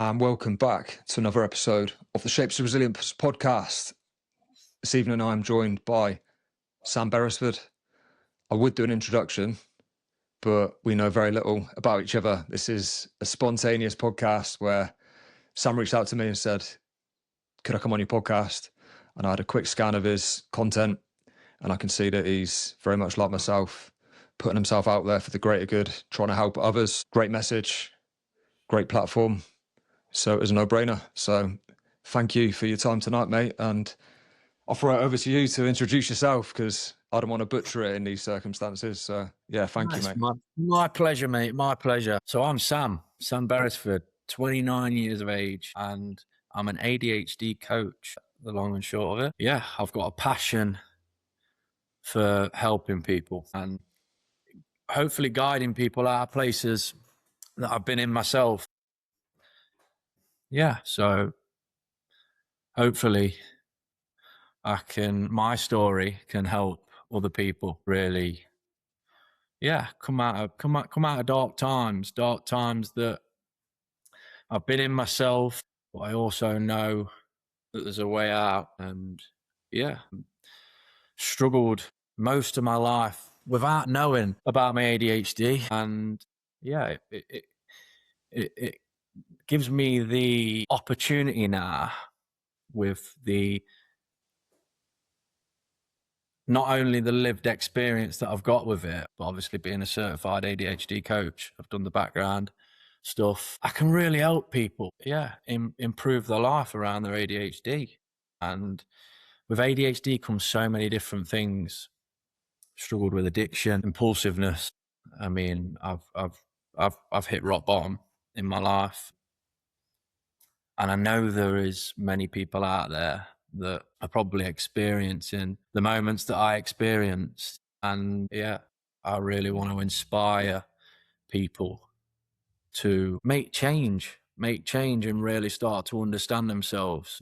and welcome back to another episode of the Shapes of Resilience podcast. This evening I'm joined by Sam Beresford. I would do an introduction, but we know very little about each other. This is a spontaneous podcast where Sam reached out to me and said, could I come on your podcast? And I had a quick scan of his content, and I can see that he's very much like myself, putting himself out there for the greater good, trying to help others. Great message, great platform. So it was a no-brainer. So thank you for your time tonight, mate. And I'll throw it over to you to introduce yourself, because I don't want to butcher it in these circumstances. So yeah, thank you, mate. My pleasure, mate. My pleasure. So I'm Sam Beresford, 29 years of age, and I'm an ADHD coach, the long and short of it. Yeah, I've got a passion for helping people and hopefully guiding people out of places that I've been in myself. Yeah, so hopefully my story can help other people really, come out of dark times that I've been in myself, but I also know that there's a way out. And struggled most of my life without knowing about my ADHD, and it gives me the opportunity now, with the not only the lived experience that I've got with it, but obviously being a certified ADHD coach, I've done the background stuff. I can really help people, improve their life around their ADHD. And with ADHD comes so many different things. Struggled with addiction, impulsiveness. I mean, I've hit rock bottom in my life. And I know there is many people out there that are probably experiencing the moments that I experienced. And I really want to inspire people to make change and really start to understand themselves.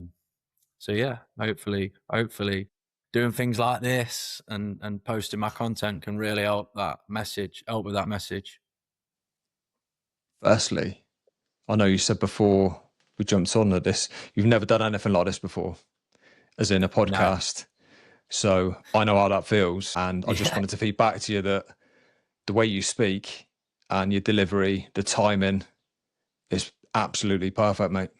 So hopefully doing things like this and posting my content can really help with that message. Firstly, I know you said before we jumped on at this, you've never done anything like this before, as in a podcast. No. So I know how that feels. And I just wanted to feed back to you that the way you speak and your delivery, the timing is absolutely perfect, mate.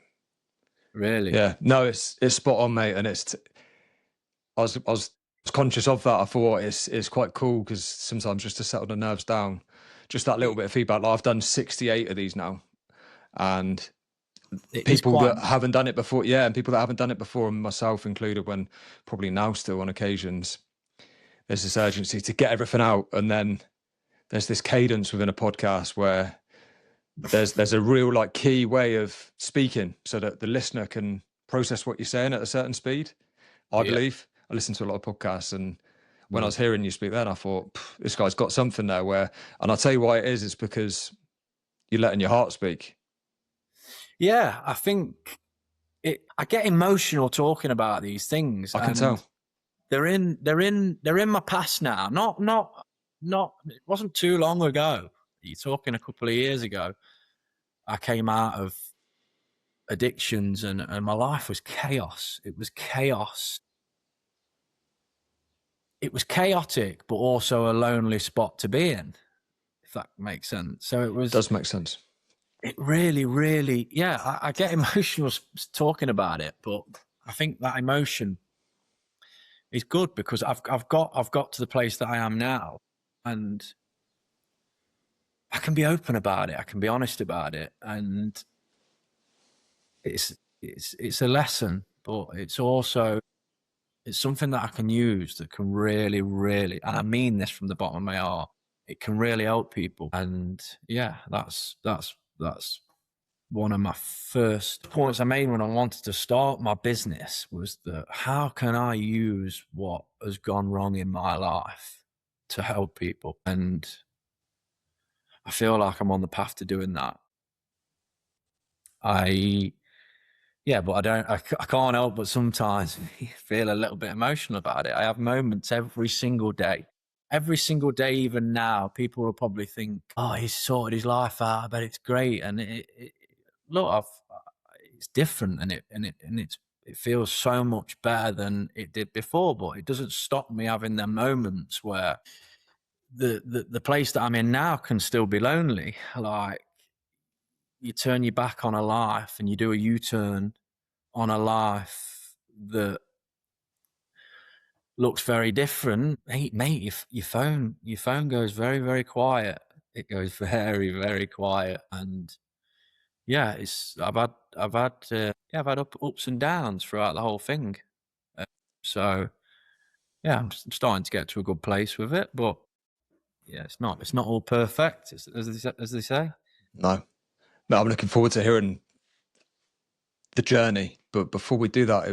Really? Yeah. No, it's spot on, mate. And I was conscious of that. I thought it's quite cool, because sometimes just to settle the nerves down, just that little bit of feedback. Like I've done 68 of these now, and people that haven't done it before, and people that haven't done it before, and myself included, when probably now still on occasions, there's this urgency to get everything out, and then there's this cadence within a podcast where there's a real like key way of speaking so that the listener can process what you're saying at a certain speed. I believe. I listen to a lot of podcasts, and when I was hearing you speak then, I thought, this guy's got something there where, and I'll tell you why it is, it's because you're letting your heart speak. Yeah, I think I get emotional talking about these things. I can tell. They're in my past now. Not it wasn't too long ago. You're talking a couple of years ago. I came out of addictions and my life was chaos. It was chaos. It was chaotic, but also a lonely spot to be in, if that makes sense. So it does make sense. It really, really, I get emotional talking about it, but I think that emotion is good because I've got to the place that I am now, and I can be open about it. I can be honest about it, and it's a lesson, but it's something that I can use that can really, really, and I mean this from the bottom of my heart, it can really help people. And that's one of my first points I made when I wanted to start my business, was that how can I use what has gone wrong in my life to help people? And I feel like I'm on the path to doing that. But I can't help but sometimes feel a little bit emotional about it. I have moments every single day, even now. People will probably think, oh, he's sorted his life out, I bet it's great. And look, different, and it feels so much better than it did before. But it doesn't stop me having them moments where the place that I'm in now can still be lonely. Like, you turn your back on a life and you do a U-turn on a life that looks very different. Hey, mate, your phone goes very, very quiet. It goes very, very quiet. And yeah, I've had ups and downs throughout the whole thing. So yeah, I'm starting to get to a good place with it, but yeah, it's not all perfect, as they say. No, I'm looking forward to hearing the journey. But before we do that,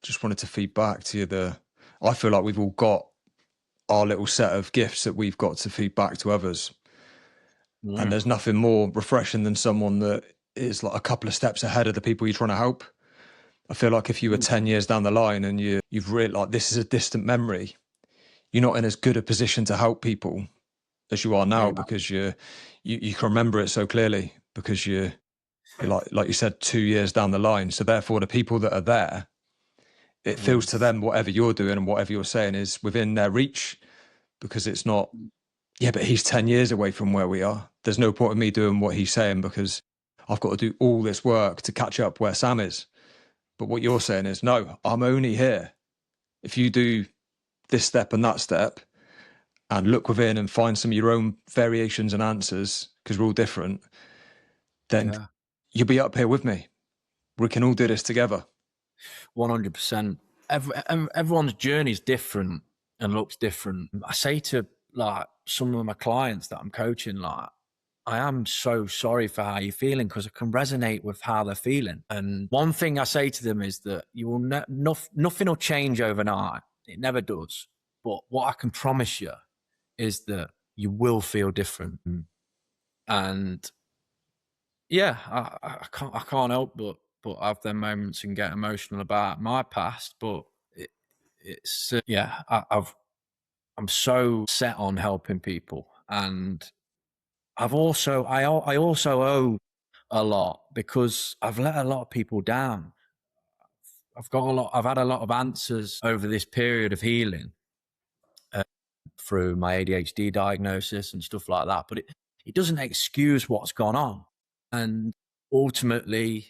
just wanted to feed back to you. I feel like we've all got our little set of gifts that we've got to feed back to others. Yeah. And there's nothing more refreshing than someone that is like a couple of steps ahead of the people you're trying to help. I feel like if you were 10 years down the line and you've really, like, this is a distant memory, you're not in as good a position to help people as you are now, because you can remember it so clearly, because you're like you said, 2 years down the line. So therefore the people that are there, it feels to them whatever you're doing and whatever you're saying is within their reach, because it's not, yeah, but he's 10 years away from where we are. There's no point in me doing what he's saying because I've got to do all this work to catch up where Sam is. But what you're saying is, no, I'm only here. If you do this step and that step and look within and find some of your own variations and answers, because we're all different, then you'll be up here with me. We can all do this together. 100%. Everyone's journey is different and looks different. I say to like some of my clients that I'm coaching, like, I am so sorry for how you're feeling, because I can resonate with how they're feeling. And one thing I say to them is that you will nothing will change overnight. It never does. But what I can promise you is that you will feel different. And yeah, I can't help but have them moments and get emotional about my past. But it's I'm so set on helping people, and I also owe a lot, because I've let a lot of people down. I've had a lot of answers over this period of healing through my ADHD diagnosis and stuff like that, but it doesn't excuse what's gone on. And ultimately,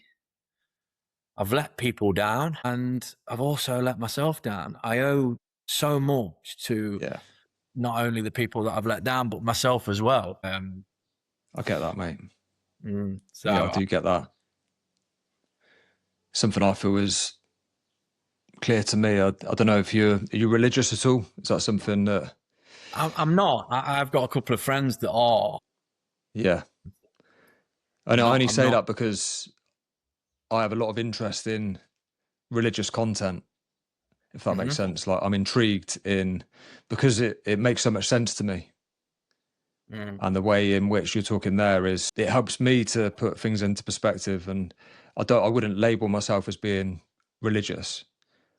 I've let people down, and I've also let myself down. I owe so much to not only the people that I've let down, but myself as well. I get that, mate. So yeah, I do get that. Something I feel is clear to me. I don't know if are you religious at all? Is that something that... I'm not. I've got a couple of friends that are. Yeah. And I only say that because I have a lot of interest in religious content, if that makes sense. Like, I'm intrigued because it makes so much sense to me. And the way in which you're talking there it helps me to put things into perspective. And I wouldn't label myself as being religious,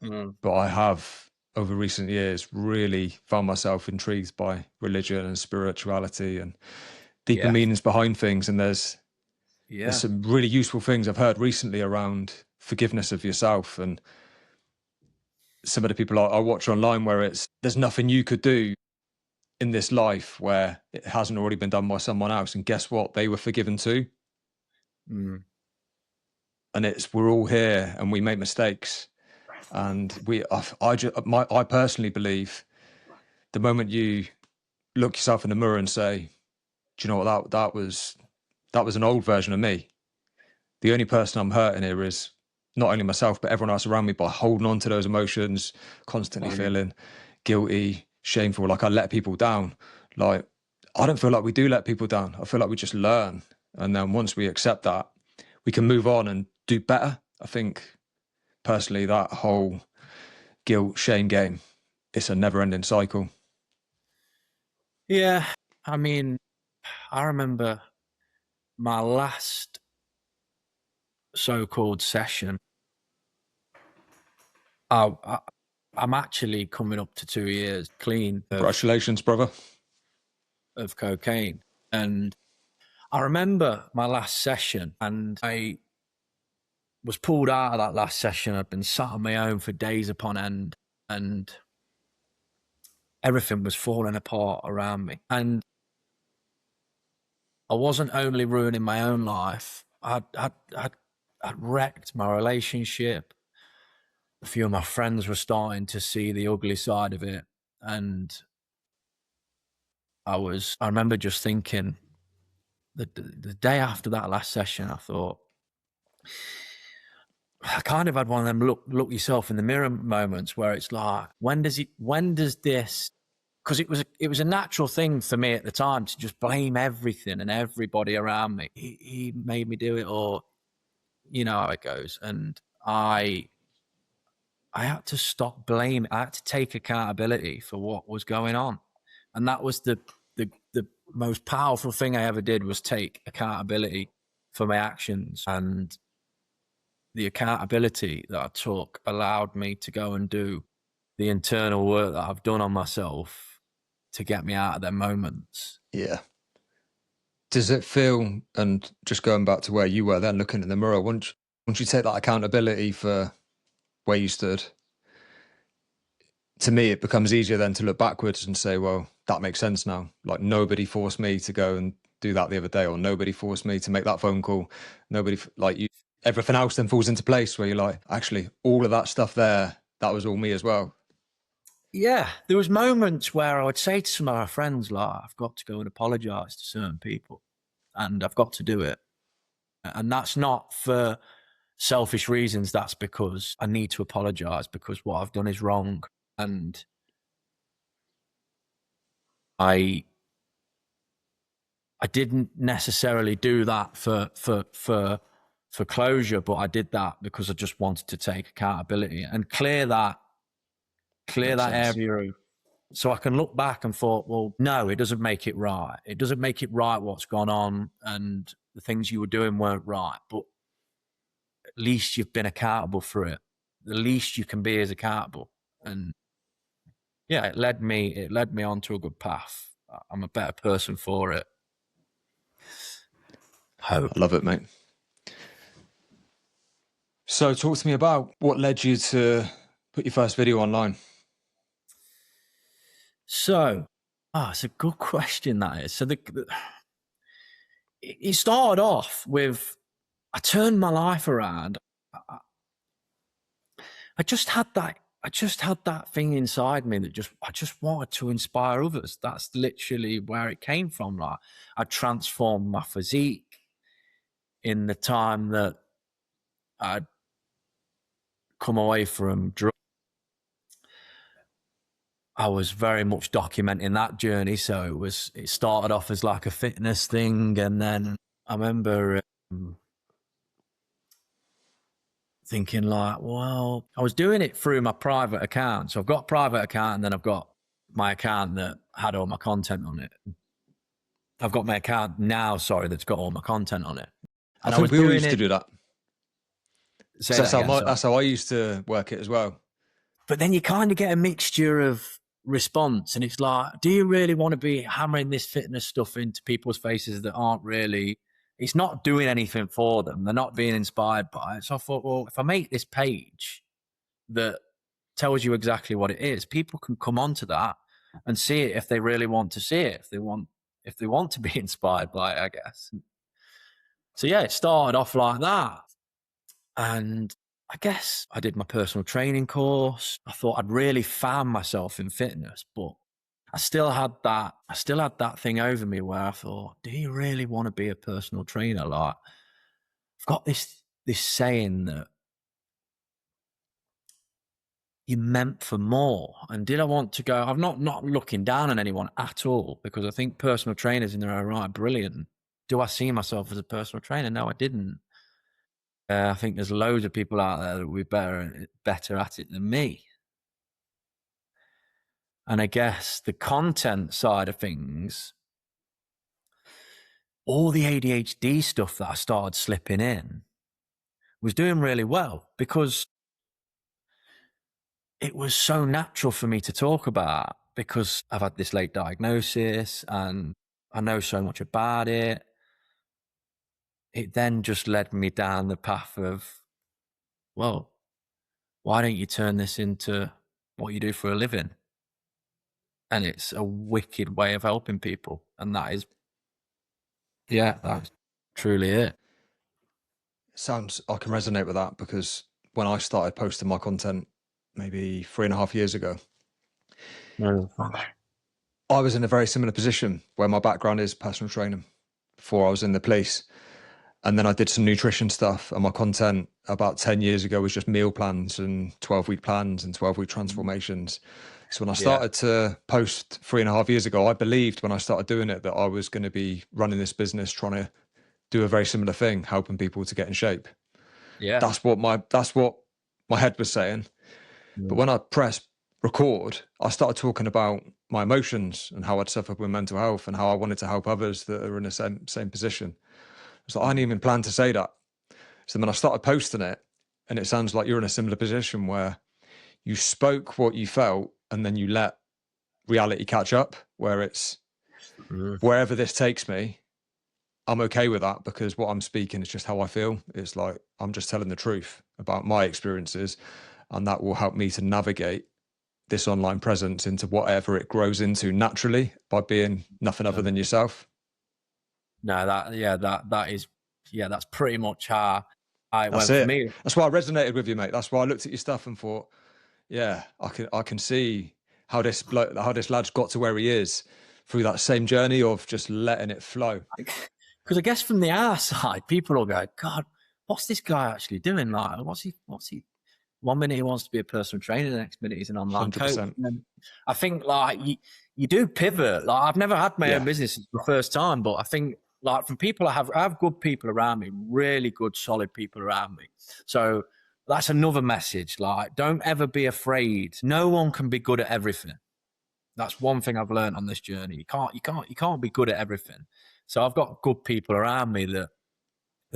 but I have over recent years really found myself intrigued by religion and spirituality and deeper meanings behind things. And there's some really useful things I've heard recently around forgiveness of yourself, and some of the people I watch online where there's nothing you could do in this life where it hasn't already been done by someone else. And guess what? They were forgiven too. And we're all here and we make mistakes. And I personally believe the moment you look yourself in the mirror and say, do you know what, that was an old version of me. The only person I'm hurting here is not only myself, but everyone else around me, by holding on to those emotions, constantly feeling guilty, shameful, like I let people down. Like, I don't feel like we do let people down. I feel like we just learn. And then once we accept that, we can move on and do better. I think personally that whole guilt, shame game, it's a never ending cycle. Yeah. I mean, I remember my last so-called session. I'm actually coming up to 2 years clean. Congratulations, brother. Of cocaine. And I remember my last session, and was pulled out of that last session. I'd been sat on my own for days upon end, and everything was falling apart around me. And I wasn't only ruining my own life, I'd wrecked my relationship. A few of my friends were starting to see the ugly side of it. And I remember just thinking, the day after that last session, I thought, I kind of had one of them look yourself in the mirror moments where it's like, when does this, because it was a natural thing for me at the time to just blame everything and everybody around me. He made me do it, or you know how it goes. And I had to stop blaming. I had to take accountability for what was going on. And that was the most powerful thing I ever did, was take accountability for my actions. And the accountability that I took allowed me to go and do the internal work that I've done on myself to get me out of them moments. Yeah. Does it feel, and just going back to where you were then, looking in the mirror, once you take that accountability for where you stood, to me, it becomes easier then to look backwards and say, well, that makes sense now. Like, nobody forced me to go and do that the other day, or nobody forced me to make that phone call. Everything else then falls into place where you're like, actually, all of that stuff there, that was all me as well. Yeah, there was moments where I would say to some of my friends, like, I've got to go and apologise to certain people, and I've got to do it. And that's not for selfish reasons. That's because I need to apologise, because what I've done is wrong. And I didn't necessarily do that for closure, but I did that because I just wanted to take accountability and clear that area, so I can look back and thought, well, no, it doesn't make it right. It doesn't make it right what's gone on, and the things you were doing weren't right. But at least you've been accountable for it. The least you can be is accountable. And yeah, it led me onto a good path. I'm a better person for it. Hope. I love it, mate. So talk to me about what led you to put your first video online. So, it's a good question, that is. So it started off with, I turned my life around. I just had that thing inside me that I just wanted to inspire others. That's literally where it came from. Like, I transformed my physique in the time that I'd come away from drugs. I was very much documenting that journey. So it started off as like a fitness thing. And then I remember thinking like, well, I was doing it through my private account. So I've got a private account, and then I've got my account that had all my content on it. I've got my account now, that's got all my content on it. And I think we all used to do that. That's how I used to work it as well. But then you kind of get a mixture of response, and it's like, do you really want to be hammering this fitness stuff into people's faces that aren't really, it's not doing anything for them, they're not being inspired by it? So I thought, well, if I make this page that tells you exactly what it is, people can come onto that and see it if they really want to see it, if they want to be inspired by it, I guess. So yeah, it started off like that. And I guess I did my personal training course. I thought I'd really found myself in fitness, but I still had that thing over me where I thought, do you really want to be a personal trainer? Like, I've got this saying that you're meant for more. And did I want to go? I'm not looking down on anyone at all, because I think personal trainers in their own right are brilliant. Do I see myself as a personal trainer? No, I didn't. I think there's loads of people out there that will be better at it than me. And I guess the content side of things, all the ADHD stuff that I started slipping in was doing really well, because it was so natural for me to talk about, because I've had this late diagnosis and I know so much about it. It then just led me down the path of well, why don't you turn this into what you do for a living? And it's a wicked way of helping people. And that is, yeah, that's truly it. Sounds, I can resonate with that, because when I started posting my content maybe 3.5 years ago, I was in a very similar position where my background is personal training before I was in the police. And then I did some nutrition stuff, and my content about 10 years ago was just meal plans and 12-week plans and 12-week transformations. So when I started to post 3.5 years ago, I believed when I started doing it that I was going to be running this business, trying to do a very similar thing, helping people to get in shape. Yeah. That's what my head was saying. But when I pressed record, I started talking about my emotions and how I'd suffered with mental health and how I wanted to help others that are in the same position. So I didn't even plan to say that. So then I started posting it, and it sounds like you're in a similar position where you spoke what you felt and then you let reality catch up, where it's wherever this takes me, I'm okay with that, because what I'm speaking is just how I feel. It's like I'm just telling the truth about my experiences, and that will help me to navigate this online presence into whatever it grows into naturally by being nothing other than yourself. No, that is, that's pretty much how it That's went it. for me. That's why I resonated with you, mate. That's why I looked at your stuff and thought, yeah, I can see how this lad's got to where he is through that same journey of just letting it flow. Because I guess from the outside, people will go, God, what's this guy actually doing? Like, what's he? 1 minute he wants to be a personal trainer, the next minute he's an online coach. 100%. And I think like you do pivot. Like I've never had my own business. It's the first time, but I think like from people I have good people around me, really good, solid people around me. So that's another message. Like, don't ever be afraid. No one can be good at everything. That's one thing I've learned on this journey. You can't be good at everything. So I've got good people around me that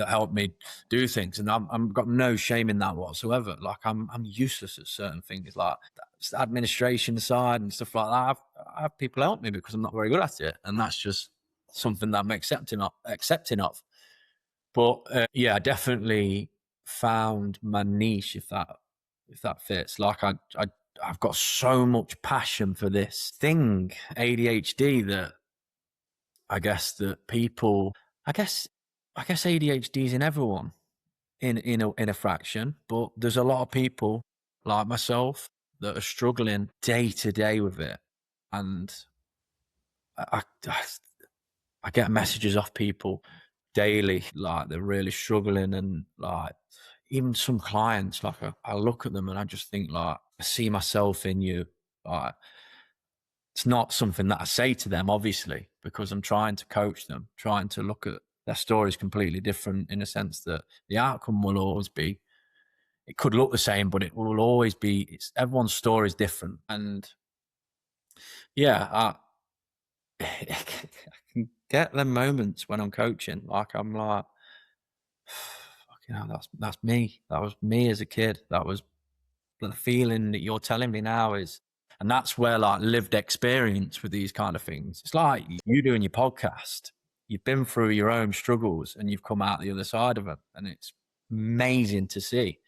help me do things, and I'm got no shame in that whatsoever. Like I'm useless at certain things, like the administration side and stuff like that. I have people help me because I'm not very good at it, and that's just something that I'm accepting of. But I definitely found my niche, if that fits. Like I've got so much passion for this thing, ADHD, that I guess that people, I guess ADHD is in everyone in a fraction, but there's a lot of people like myself that are struggling day to day with it. And I get messages off people daily, like they're really struggling, and like even some clients, like I look at them and I just think like, I see myself in you. Like, it's not something that I say to them, obviously, because I'm trying to coach them, trying to look at their stories completely different, in a sense that the outcome will always be, it could look the same, but it will always be, everyone's story is different. And I can get them moments when I'm coaching, like I'm like, that's me. That was me as a kid. That was the feeling that you're telling me now is, and that's where like lived experience with these kind of things. It's like you doing your podcast. You've been through your own struggles and you've come out the other side of it, and it's amazing to see.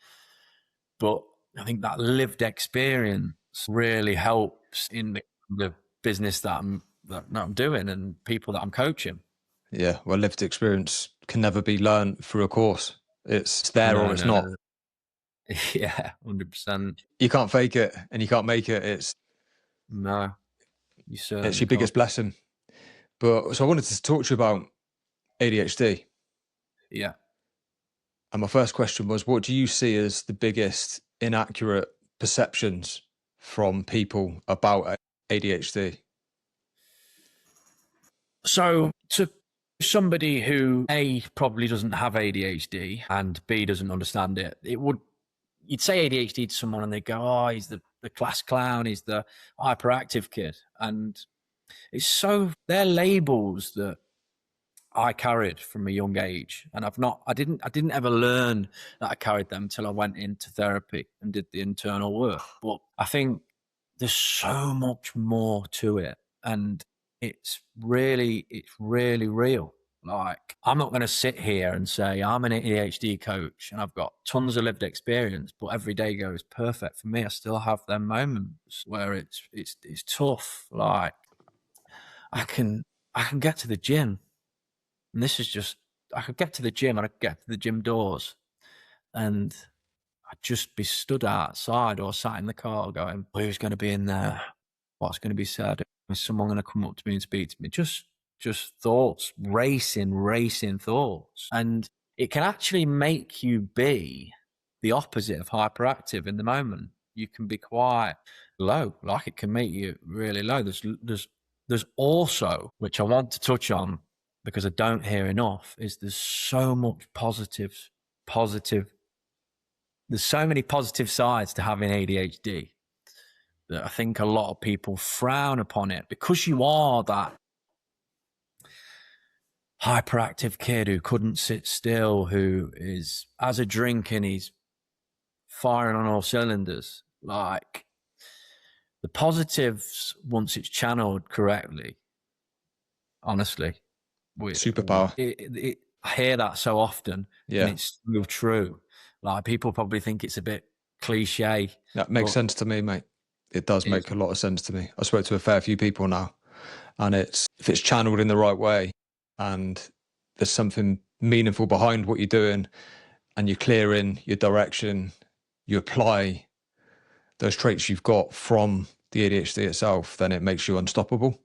But I think that lived experience really helps in the business that I'm doing and people that I'm coaching. Yeah, well, lived experience can never be learned through a course. It's there or it's not. No. Yeah, 100%. You can't fake it and you can't make it. It's No, you certainly your biggest can't. blessing. But so I wanted to talk to you about ADHD. Yeah. And my first question was, what do you see as the biggest inaccurate perceptions from people about ADHD? So to somebody who A, probably doesn't have ADHD, and B, doesn't understand it, you'd say ADHD to someone and they go, oh, he's the class clown, he's the hyperactive kid. And they're labels that I carried from a young age. And I didn't ever learn that I carried them till I went into therapy and did the internal work. But I think there's so much more to it. And it's really real. Like, I'm not going to sit here and say I'm an ADHD coach and I've got tons of lived experience, but every day goes perfect for me. I still have them moments where it's tough. Like, I can get to the gym, and this is just, I could get to the gym and I could get to the gym doors, and I'd just be stood outside or sat in the car going, who's going to be in there? What's going to be said? Is someone going to come up to me and speak to me? Just thoughts, racing thoughts. And it can actually make you be the opposite of hyperactive in the moment. You can be quite low, like it can make you really low. There's also, which I want to touch on because I don't hear enough, is there's so much positive. There's so many positive sides to having ADHD that I think a lot of people frown upon it because you are that hyperactive kid who couldn't sit still, who has a drink and he's firing on all cylinders. Like, the positives, once it's channeled correctly, honestly, Superpower. I hear that so often, Yeah. and it's so true. Like, people probably think it's a bit cliche. That makes sense to me, mate. It does make a lot of sense to me. I spoke to a fair few people now, and if it's channeled in the right way and there's something meaningful behind what you're doing and you're clear in your direction, you apply those traits you've got from the ADHD itself, then it makes you unstoppable.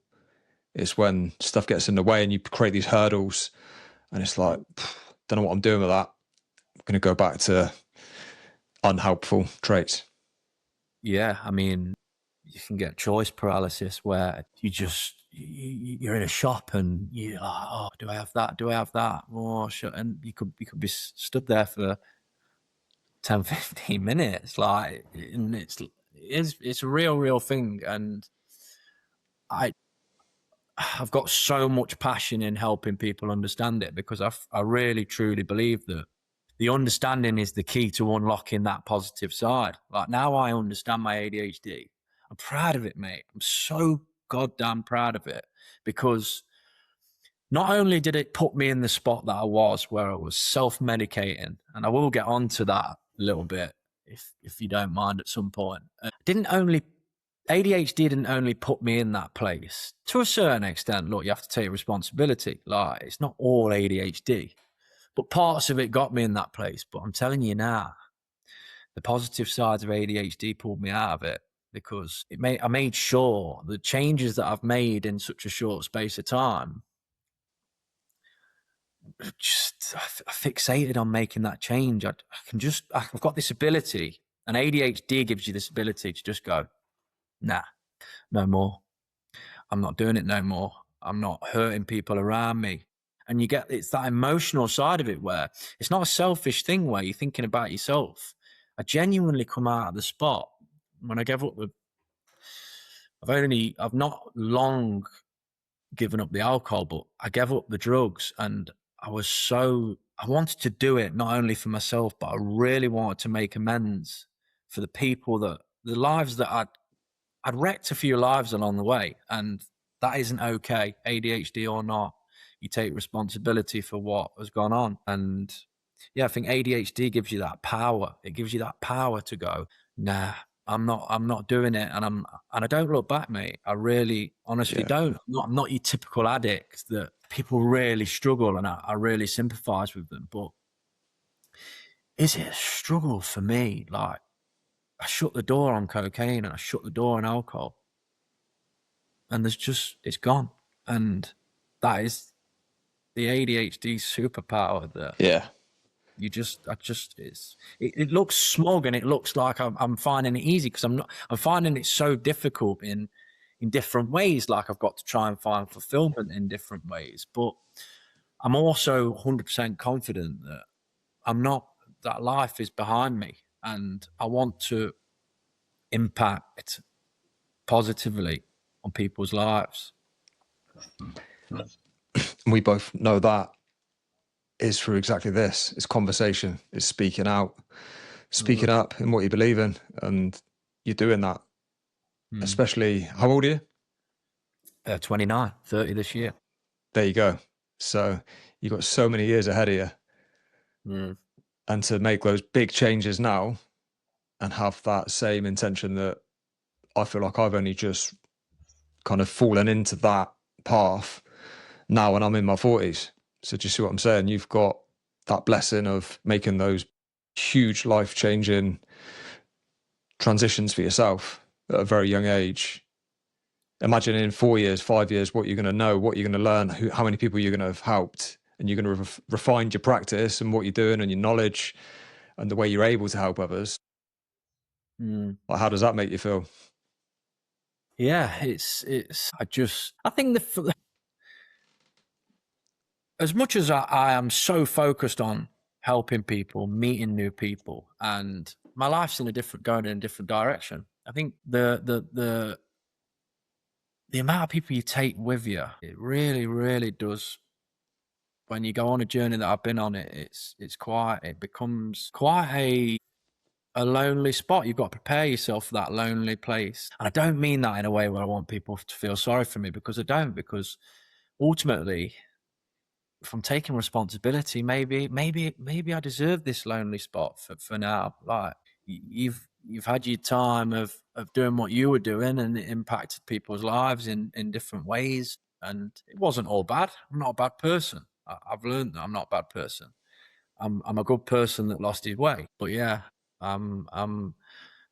It's when stuff gets in the way and you create these hurdles and it's like, don't know what I'm doing with that. I'm going to go back to unhelpful traits. Yeah, I mean, you can get choice paralysis where you're in a shop and you're like, oh, do I have that? Do I have that? Oh, shit. And you could be stood there for 10, 15 minutes. Like, and it's a real thing. And I've got so much passion in helping people understand it because I really truly believe that the understanding is the key to unlocking that positive side. Like, now I understand my ADHD. I'm proud of it, mate. I'm so goddamn proud of it because not only did it put me in the spot that I was, where I was self-medicating, and I will get onto that a little bit if you don't mind at some point. ADHD didn't only put me in that place. To a certain extent, look, you have to take responsibility. Like, it's not all ADHD. But parts of it got me in that place. But I'm telling you now, the positive sides of ADHD pulled me out of it because I made sure the changes that I've made in such a short space of time, I fixated on making that change. I've got this ability, and ADHD gives you this ability to just go, nah, no more. I'm not doing it no more. I'm not hurting people around me. And it's that emotional side of it where it's not a selfish thing where you're thinking about yourself. I genuinely come out of the spot when I gave up I've not long given up the alcohol, but I gave up the drugs, and I wanted to do it not only for myself, but I really wanted to make amends for the lives that I'd wrecked a few lives along the way, and that isn't okay, ADHD or not. You take responsibility for what has gone on. And yeah, I think ADHD gives you that power. It gives you that power to go, nah, I'm not doing it. And I don't look back, mate. I really honestly don't. I'm not your typical addict that people really struggle, and I really sympathize with them. But is it a struggle for me? Like, I shut the door on cocaine and I shut the door on alcohol, and it's gone. And that is the ADHD superpower that it looks smug and it looks like I'm finding it easy because I'm finding it so difficult in different ways. Like, I've got to try and find fulfillment in different ways, but I'm also 100% confident that that life is behind me, and I want to impact positively on people's lives. We both know that is through exactly this. It's conversation. It's speaking out, speaking up in what you believe in, and you're doing that. Especially, how old are you? 29, 30 this year. There you go. So You've got so many years ahead of you. Mm. And to make those big changes now and have that same intention that I feel like I've only just kind of fallen into that path now when I'm in my 40s. So do you see what I'm saying? You've got that blessing of making those huge life-changing transitions for yourself at a very young age. Imagine in 4 years, 5 years, what you're going to know, what you're going to learn, how many people you're going to have helped, and you're going to refine your practice and what you're doing and your knowledge and the way you're able to help others. Mm. Like, how does that make you feel? Yeah, I think as much as I am so focused on helping people, meeting new people, and my life's going in a different direction. I think the amount of people you take with you, it really, really does. When you go on a journey that I've been on, it becomes quite a lonely spot. You've got to prepare yourself for that lonely place. And I don't mean that in a way where I want people to feel sorry for me, because I don't, because ultimately, if I'm taking responsibility, maybe I deserve this lonely spot for now. Like, you've had your time of doing what you were doing, and it impacted people's lives in different ways. And it wasn't all bad. I'm not a bad person. I've learned that I'm not a bad person. I'm a good person that lost his way. But yeah, I'm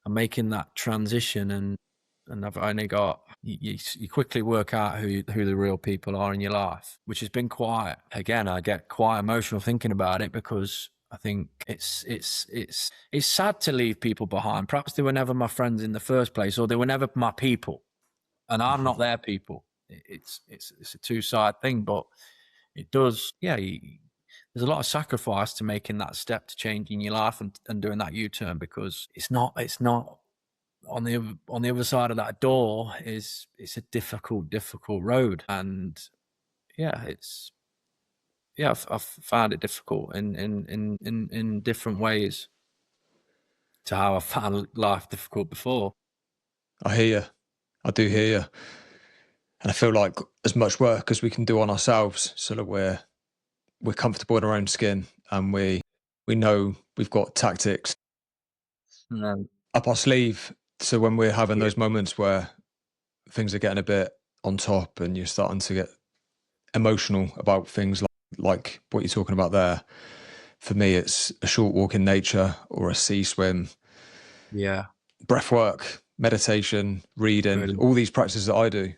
making that transition, and I've only got you quickly work out who the real people are in your life, which has been quite. Again, I get quite emotional thinking about it, because I think it's sad to leave people behind. Perhaps they were never my friends in the first place, or they were never my people, and I'm not their people. It's a two-sided thing, but it does. Yeah, there's a lot of sacrifice to making that step to changing your life and doing that U-turn, because it's not on the other side of that door it's a difficult road. And yeah, I've found it difficult in different ways to how I found life difficult before. I hear you. I do hear you. And I feel like as much work as we can do on ourselves so that we're comfortable in our own skin, and we know we've got tactics No. up our sleeve. So when we're having Yeah. those moments where things are getting a bit on top and you're starting to get emotional about things like what you're talking about there, for me, it's a short walk in nature or a sea swim, Yeah. breath work, meditation, reading, Really. all these practices that I do.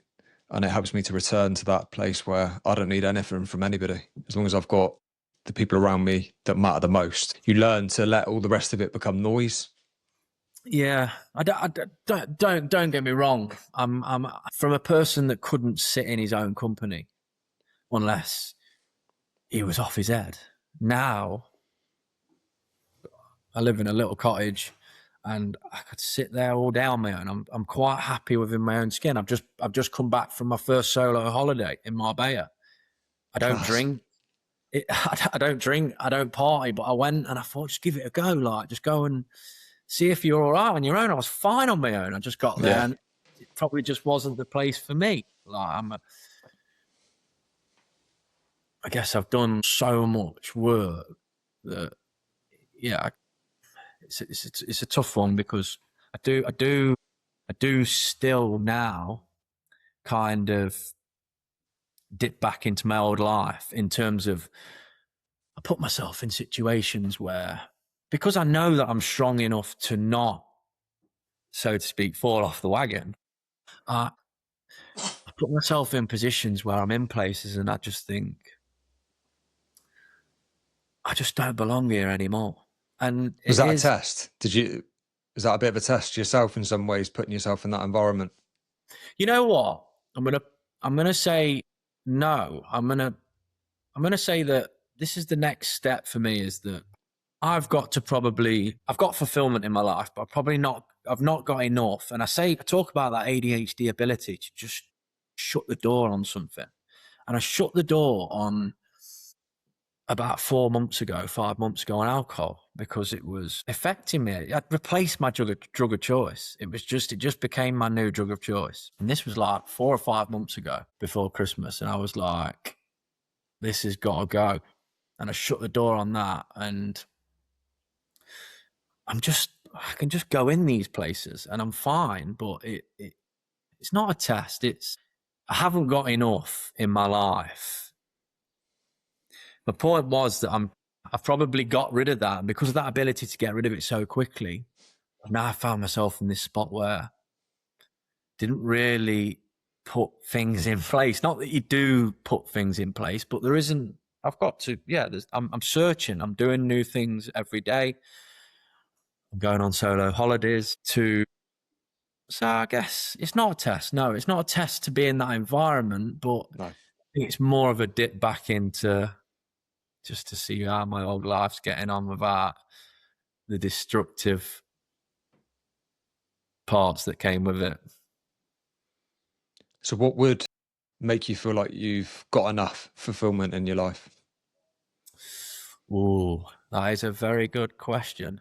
And it helps me to return to that place where I don't need anything from anybody. As long as I've got the people around me that matter the most, you learn to let all the rest of it become noise. Yeah, don't get me wrong. I'm from a person that couldn't sit in his own company unless he was off his head. Now I live in a little cottage, and I could sit there all day on my own. I'm quite happy within my own skin. I've just come back from my first solo holiday in Marbella. I don't Class. drink. I don't drink. I don't party. But I went and I thought, just give it a go. Like, just go and see if you're all right on your own. I was fine on my own. I just got there, and it probably just wasn't the place for me. Like, I guess I've done so much work that, yeah, it's a tough one, because I do still now kind of dip back into my old life, in terms of I put myself in situations where, because I know that I'm strong enough to not, so to speak, fall off the wagon, I put myself in positions where I'm in places and I just think, I just don't belong here anymore. And Was it that a is, test? Was that a bit of a test yourself in some ways, putting yourself in that environment? you know what? I'm gonna say no. I'm gonna say that this is the next step for me, is that I've got fulfillment in my life, but I've not got enough. And I talk about that ADHD ability to just shut the door on something. And I shut the door on about 5 months ago on alcohol, because it was affecting me. I'd replaced my drug of choice. It just became my new drug of choice. And this was like 4 or 5 months ago, before Christmas. And I was like, this has got to go. And I shut the door on that, and I can just go in these places and I'm fine, but it's not a test. I haven't got enough in my life. The point was that I've probably got rid of that, and because of that ability to get rid of it so quickly, now I found myself in this spot where I didn't really put things in place. Not that you do put things in place, but there isn't. I've got to. Yeah, I'm searching. I'm doing new things every day. I'm going on solo holidays to. So I guess it's not a test. No, it's not a test to be in that environment, but No. I think it's more of a dip back into just to see how my old life's getting on without the destructive parts that came with it. So what would make you feel like you've got enough fulfillment in your life? Ooh, that is a very good question.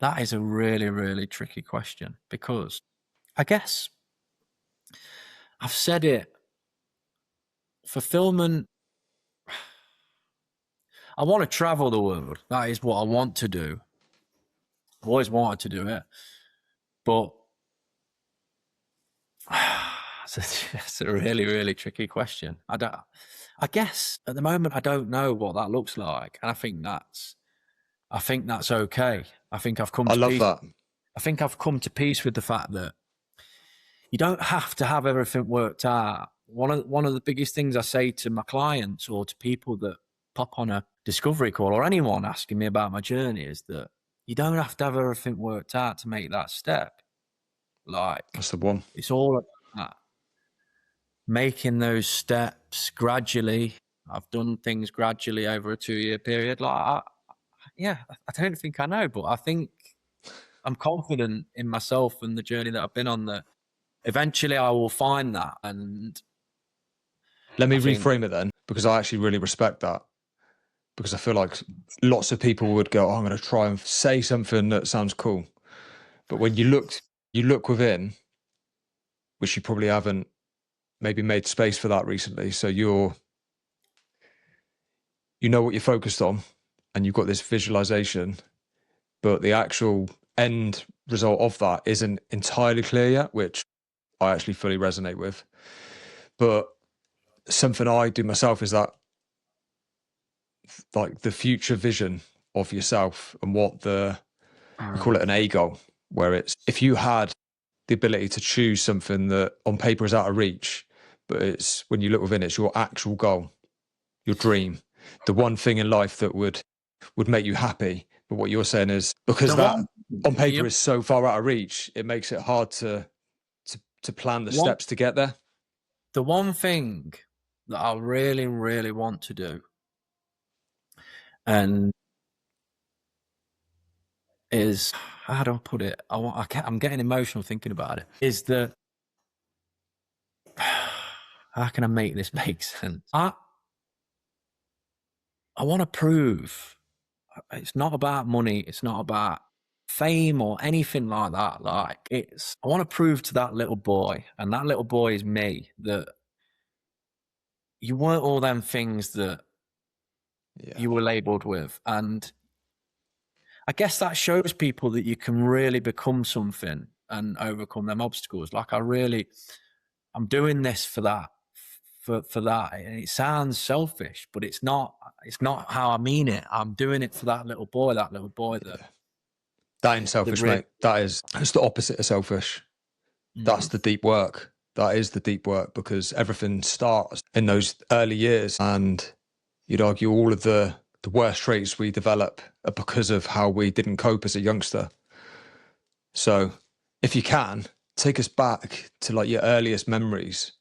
That is a really, really tricky question, because I guess I've said it. Fulfillment. I want to travel the world. That is what I want to do. I've always wanted to do it. But it's a really, really tricky question. I guess at the moment I don't know what that looks like. And I think that's okay. I think I've come I to love peace. that. I think I've come to peace with the fact that you don't have to have everything worked out. One of the biggest things I say to my clients or to people that pop on a discovery call, or anyone asking me about my journey, is that you don't have to have everything worked out to make that step. Like, That's the one. it's all about that. Making those steps gradually. I've done things gradually over a 2-year period. I don't think I know, but I think I'm confident in myself and the journey that I've been on, that eventually I will find that. And Let me reframe it then, because I actually really respect that. Because I feel like lots of people would go, oh, I'm going to try and say something that sounds cool. But when you look within, which you probably haven't maybe made space for that recently. So you know what you're focused on, and you've got this visualization, but the actual end result of that isn't entirely clear yet, which I actually fully resonate with. But something I do myself is that, like, the future vision of yourself and what we call it an A goal, where it's, if you had the ability to choose something that on paper is out of reach, but it's, when you look within, it's your actual goal, your dream, the one thing in life that would make you happy. But what you're saying is, because that on paper is so far out of reach, it makes it hard to plan the steps to get there. The one thing that I really, really want to do, and is, how do I put it? I'm getting emotional thinking about it. Is that, how can I make this make sense? I want to prove it's not about money. It's not about fame or anything like that. Like, I want to prove to that little boy, and that little boy is me, that you weren't all them things that you were labeled with. And I guess that shows people that you can really become something and overcome them obstacles. Like, I'm doing this for that, for that. And it sounds selfish, but it's not how I mean it. I'm doing it for that little boy that ain't selfish, mate. It's the opposite of selfish. That's the deep work. That is the deep work, because everything starts in those early years, and you'd argue all of the worst traits we develop are because of how we didn't cope as a youngster. So if you can, take us back to, like, your earliest memories,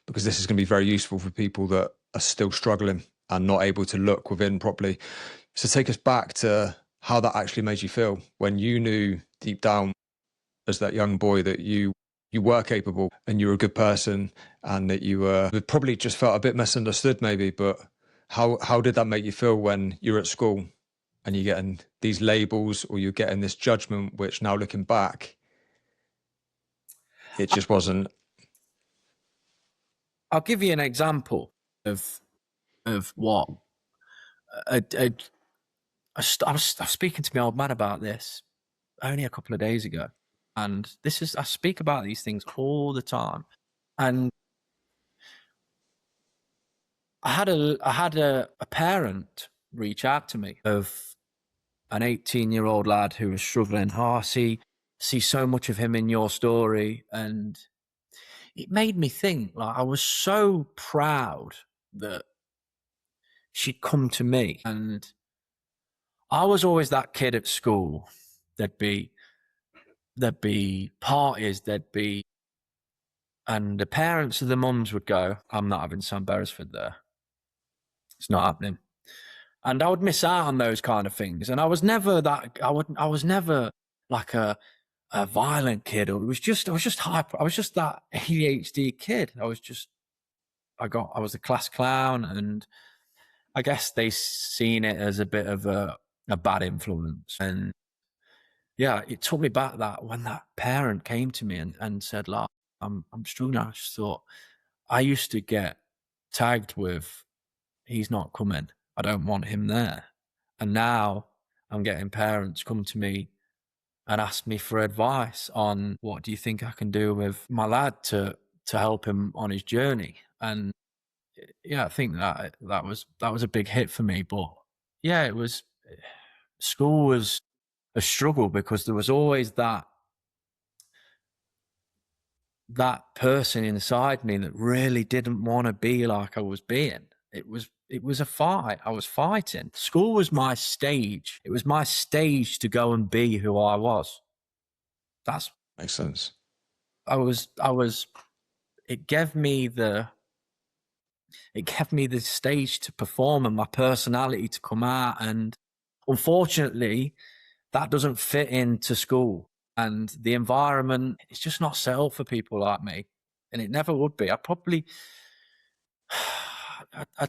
because this is going to be very useful for people that are still struggling and not able to look within properly. So take us back to how that actually made you feel when you knew deep down as that young boy that you were capable and you were a good person, and that you probably just felt a bit misunderstood maybe. But how did that make you feel when you're at school and you're getting these labels, or you're getting this judgment, which now looking back, it just wasn't? I'll give you an example of of what I was speaking to my old man about this only a couple of days ago, and I speak about these things all the time, and I had a parent reach out to me of an 18-year-old lad who was struggling. Oh, I see so much of him in your story, and it made me think. Like, I was so proud that she'd come to me, and I was always that kid at school. There'd be parties, and the parents of the mums would go, I'm not having Sam Beresford there. It's not happening. And I would miss out on those kind of things. And I was never I was never like a violent kid. I was just hyper. I was just that ADHD kid. I was the class clown, and I guess they seen it as a bit of a bad influence. And yeah, it took me back that when that parent came to me and said, like, I'm struggling. I just thought, I used to get tagged with, he's not coming. I don't want him there. And now I'm getting parents come to me and ask me for advice on what do you think I can do with my lad to help him on his journey. And yeah, I think that was a big hit for me. But yeah, school was a struggle because there was always that person inside me that really didn't want to be like I was being. It was a fight. I was fighting. School was my stage. It was my stage to go and be who I was. That's Makes sense. It gave me the stage to perform and my personality to come out. And unfortunately, that doesn't fit into school. And the environment, it's just not set up for people like me. And it never would be. I'd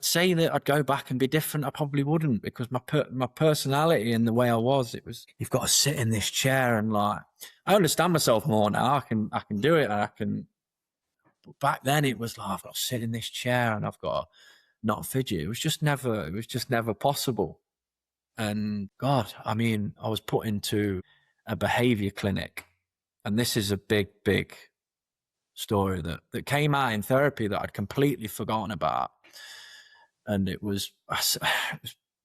say that I'd go back and be different. I probably wouldn't, because my personality and the way I was, you've got to sit in this chair, and like, I understand myself more now. I can do it. But back then it was like, I've got to sit in this chair and I've got to not fidget. It was just never possible. And God, I mean, I was put into a behavior clinic, and this is a big story that came out in therapy that I'd completely forgotten about. And it was,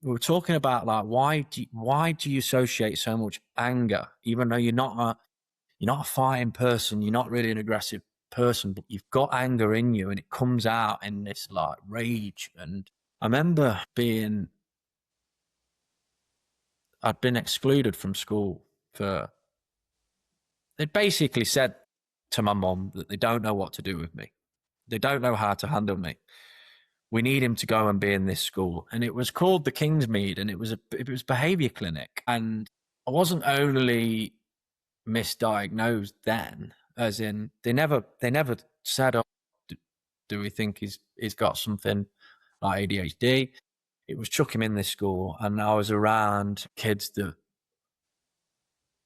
we were talking about, like, why do you associate so much anger, even though you're not a fighting person, you're not really an aggressive person, but you've got anger in you, and it comes out in this like rage. And I remember I'd been excluded from school they basically said to my mum that they don't know what to do with me. They don't know how to handle me. We need him to go and be in this school. And it was called the Kingsmead, and it was behavior clinic. And I wasn't only misdiagnosed then, as in they never said, oh, do we think he's got something like ADHD? It was chuck him in this school. And I was around kids that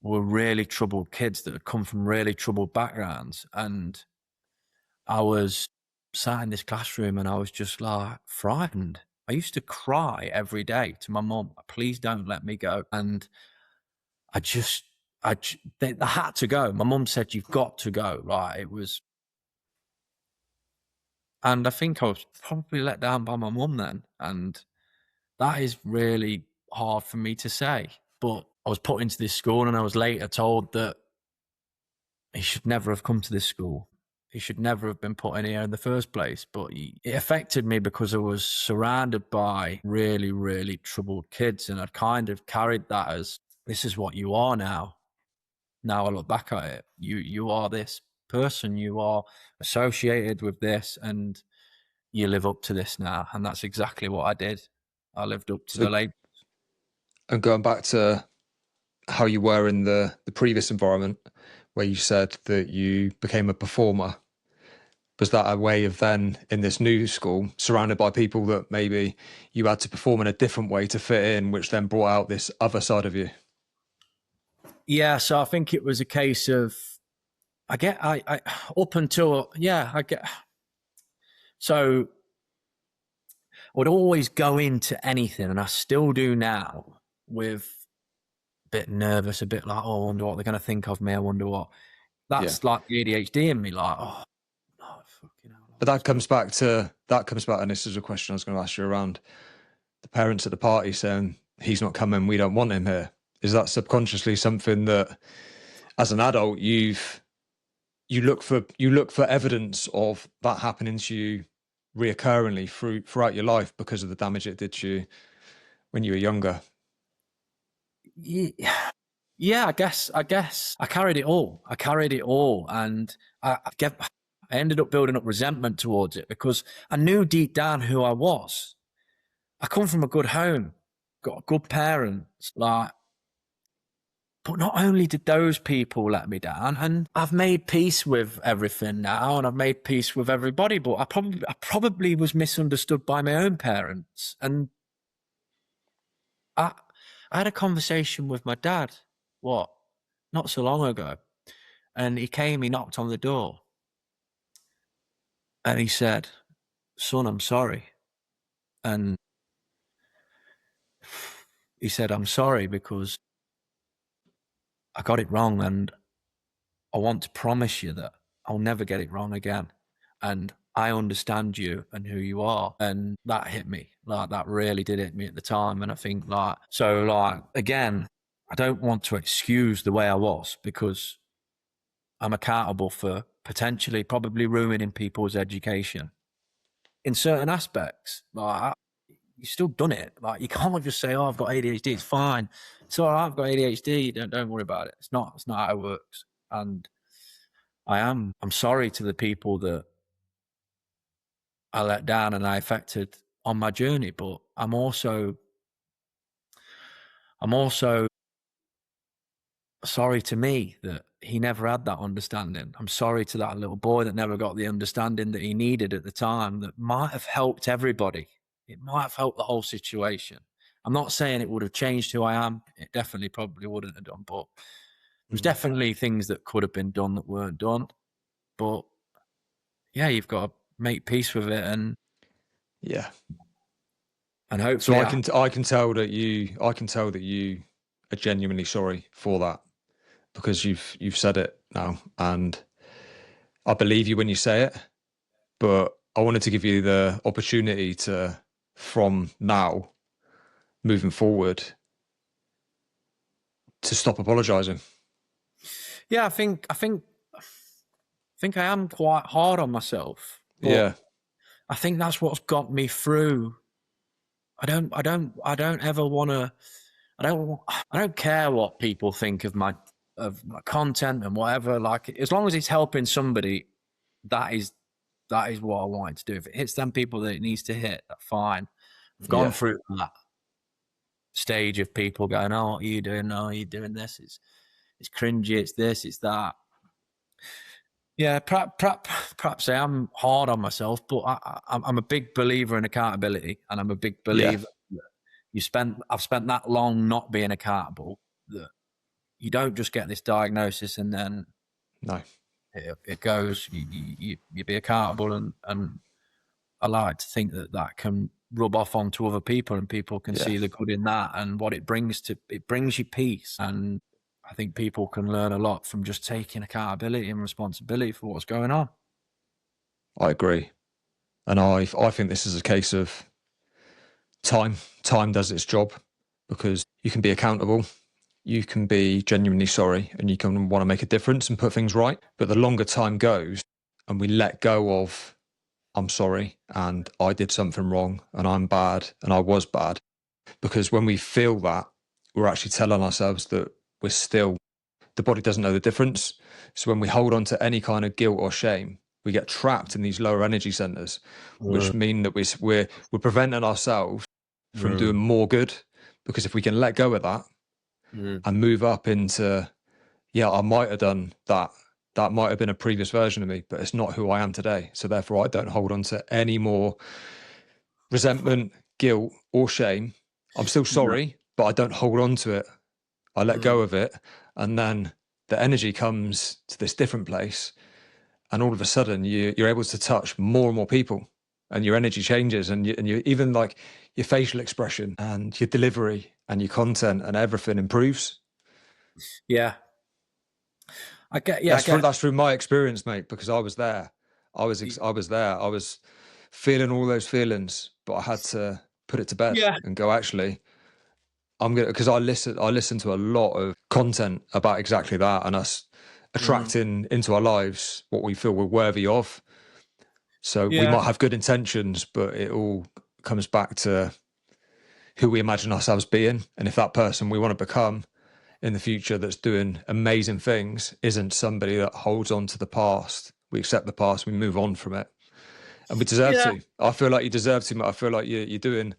were really troubled kids that had come from really troubled backgrounds. And I was sat in this classroom and I was just like frightened. I used to cry every day to my mum, please don't let me go. And they had to go. My mum said, you've got to go. Right. And I think I was probably let down by my mum then. And that is really hard for me to say. But I was put into this school, and I was later told that he should never have come to this school. He should never have been put in here in the first place. But it affected me because I was surrounded by really, really troubled kids. And I'd kind of carried that as, this is what you are now. Now I look back at it. You are this person. You are associated with this, and you live up to this now. And that's exactly what I did. I lived up to the label. And going back to how you were in the previous environment, where you said that you became a performer, was that a way of then, in this new school, surrounded by people that maybe you had to perform in a different way to fit in, which then brought out this other side of you? Yeah, so I think it was a case of, so would always go into anything, and I still do now, with a bit nervous, a bit like, oh, I wonder what they're going to think of me. I wonder what. That's like the ADHD in me, like, oh, no, fucking hell. But that comes back, and this is a question I was going to ask you around the parents at the party saying he's not coming, we don't want him here. Is that subconsciously something that, as an adult, you look for evidence of that happening to you reoccurringly throughout your life because of the damage it did to you when you were younger? Yeah, I guess I carried it all. And I ended up building up resentment towards it because I knew deep down who I was. I come from a good home, got good parents, like, but not only did those people let me down, and I've made peace with everything now, and I've made peace with everybody, but I probably was misunderstood by my own parents. And I had a conversation with my dad, not so long ago, and he knocked on the door, and he said, "Son, I'm sorry." And he said, "I'm sorry because I got it wrong, and I want to promise you that I'll never get it wrong again. And I understand you and who you are." And that hit me. Like, that really did hit me at the time. And I think, again, I don't want to excuse the way I was, because I'm accountable for potentially probably ruining people's education in certain aspects. Like, you still done it. Like, you can't just say, "Oh, I've got ADHD. It's fine. It's all right. I've got ADHD. Don't worry about it." It's not how it works. And I'm sorry to the people that I let down and I affected on my journey, but I'm also sorry to me that he never had that understanding. I'm sorry to that little boy that never got the understanding that he needed at the time, that might have helped everybody. It might have helped the whole situation. I'm not saying it would have changed who I am. It definitely probably wouldn't have done, but there's definitely things that could have been done that weren't done. But yeah, you've got to make peace with it, and hopefully. So I can tell that you are genuinely sorry for that, because you've said it now, and I believe you when you say it. But I wanted to give you the opportunity to, from now moving forward, to stop apologizing. Yeah, I think I am quite hard on myself. Yeah. I think that's what's got me through. I don't ever want to. I don't care what people think of my content and whatever. Like, as long as it's helping somebody, that is what I want to do. If it hits them people that it needs to hit, that's fine. I've gone through that stage of people going, "Oh, what are you doing? Oh, you're doing this. It's cringy. It's this. It's that." Yeah, perhaps I am hard on myself, but I'm a big believer in accountability, and I'm a big believer that I've spent that long not being accountable, that you don't just get this diagnosis and then it goes. You be accountable, and I like to think that can rub off onto other people, and people can see the good in that, and what it brings you peace. And I think people can learn a lot from just taking accountability and responsibility for what's going on. I agree. And I think this is a case of time. Time does its job, because you can be accountable, you can be genuinely sorry, and you can want to make a difference and put things right. But the longer time goes and we let go of, "I'm sorry, and I did something wrong, and I'm bad, and I was bad," because when we feel that, we're actually telling ourselves that the body doesn't know the difference. So when we hold on to any kind of guilt or shame, we get trapped in these lower energy centers, which mean that we're preventing ourselves from doing more good. Because if we can let go of that and move up into, I might have done that. That might have been a previous version of me, but it's not who I am today. So therefore, I don't hold on to any more resentment, guilt, or shame. I'm still sorry, but I don't hold on to it. I let go of it, and then the energy comes to this different place, and all of a sudden you're able to touch more and more people, and your energy changes, and you even like your facial expression and your delivery and your content and everything improves. Yeah. I get. That's through my experience, mate, because I was there. I was there. I was feeling all those feelings, but I had to put it to bed Yeah. and go, actually, I'm gonna, because I listen to a lot of content about exactly that, and us attracting into our lives what we feel we're worthy of. So we Yeah. might have good intentions, but it all comes back to who we imagine ourselves being. And if that person we want to become in the future that's doing amazing things isn't somebody that holds on to the past, we accept the past, we move on from it. And we deserve Yeah. to. I feel like you deserve to. I feel like you're doing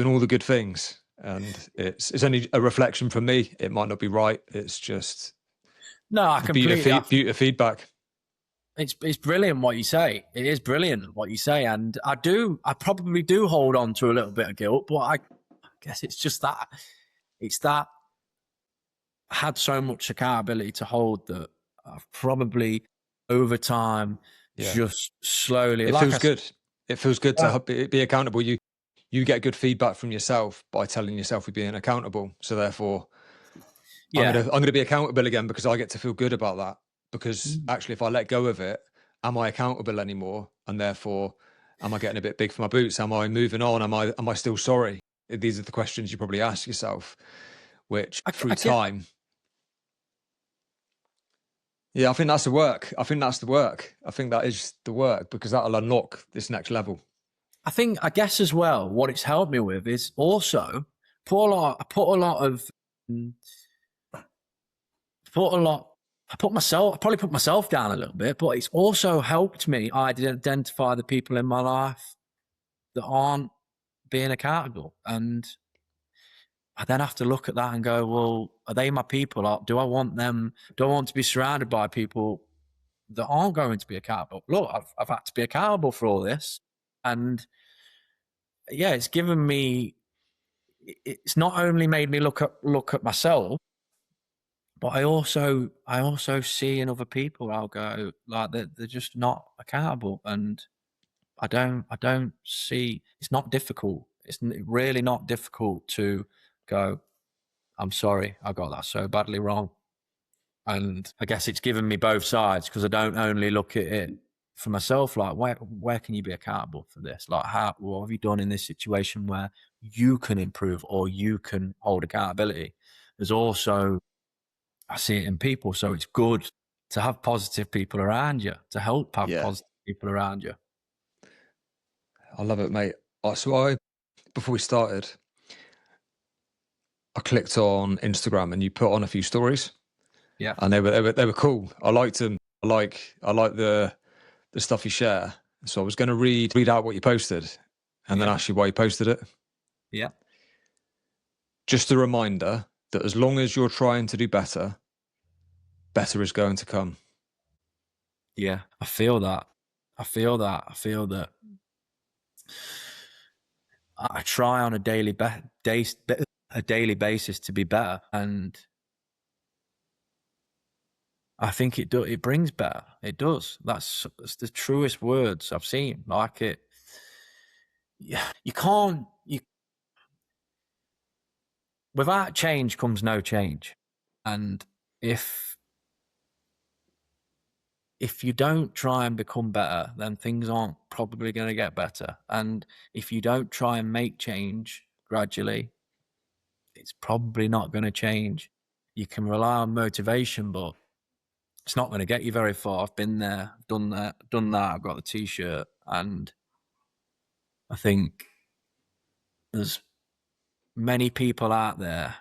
all the good things. And it's only a reflection from me. It might not be right. It's just No, I the beauty completely. of feedback. It's brilliant what you say. It is brilliant what you say, and I probably do hold on to a little bit of guilt, but I guess it's just that I had so much accountability to hold that I've probably over time Yeah. just slowly. It feels good. It feels good Yeah. to be accountable. You get good feedback from yourself by telling yourself you're being accountable. So therefore, Yeah. I'm gonna be accountable again because I get to feel good about that. Because actually, if I let go of it, am I accountable anymore? And therefore, am I getting a bit big for my boots? Am I moving on? Am I still sorry? These are the questions you probably ask yourself, which through I get. time. Yeah, I think that's the work. I think that's the work. I think that is the work because that'll unlock this next level. I guess as well, what it's helped me with is also I probably put myself down a little bit, but it's also helped me identify the people in my life that aren't being accountable. And I then have to look at that and go, well, are they my people? Or do I want to be surrounded by people that aren't going to be accountable? Look, I've had to be accountable for all this. And yeah, it's given me, it's not only made me look at myself, but I also see in other people, I'll go like they're just not accountable. And I don't see, it's not difficult. It's really not difficult to go, I'm sorry, I got that so badly wrong. And I guess it's given me both sides because I don't only look at it for myself, like where can you be accountable for this? Like what have you done in this situation where you can improve or you can hold accountability? There's also, I see it in people. So it's good to have positive people around you, to help have positive people around you. I love it, mate. Before we started, I clicked on Instagram and you put on a few stories. Yeah. And they were cool. I liked them. I like the stuff you share. So I was going to read out what you posted and then ask you why you posted it. Yeah. Just a reminder that as long as you're trying to do better, better is going to come. Yeah. I feel that. I feel that I try on a daily basis to be better, and I think it brings better. It does. That's the truest words I've seen. Like it. Yeah, without change comes no change, and if you don't try and become better, then things aren't probably going to get better. And if you don't try and make change gradually, it's probably not going to change. You can rely on motivation, but it's not going to get you very far. I've been there, done that. I've got the t-shirt, and I think there's many people out there